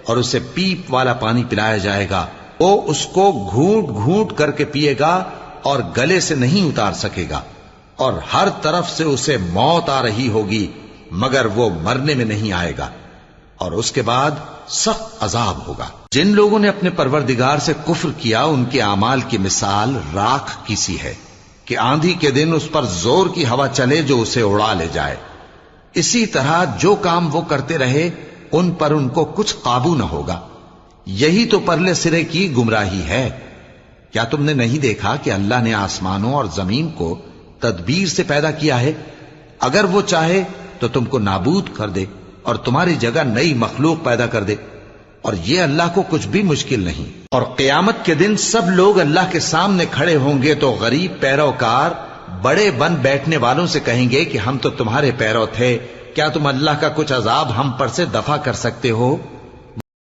اور اسے پیپ والا پانی پلایا جائے گا، وہ اس کو گھونٹ گھونٹ کر کے پیے گا اور گلے سے نہیں اتار سکے گا، اور ہر طرف سے اسے موت آ رہی ہوگی مگر وہ مرنے میں نہیں آئے گا، اور اس کے بعد سخت عذاب ہوگا۔ جن لوگوں نے اپنے پروردگار سے کفر کیا ان کے اعمال کی مثال راکھ کی سی ہے کہ آندھی کے دن اس پر زور کی ہوا چلے جو اسے اڑا لے جائے۔ اسی طرح جو کام وہ کرتے رہے ان پر ان کو کچھ قابو نہ ہوگا۔ یہی تو پرلے سرے کی گمراہی ہے۔ کیا تم نے نہیں دیکھا کہ اللہ نے آسمانوں اور زمین کو تدبیر سے پیدا کیا ہے؟ اگر وہ چاہے تو تم کو نابود کر دے اور تمہاری جگہ نئی مخلوق پیدا کر دے، اور یہ اللہ کو کچھ بھی مشکل نہیں۔ اور قیامت کے دن سب لوگ اللہ کے سامنے کھڑے ہوں گے تو غریب پیروکار بڑے بن بیٹھنے والوں سے کہیں گے کہ ہم تو تمہارے پیرو تھے، کیا تم اللہ کا کچھ عذاب ہم پر سے دفع کر سکتے ہو؟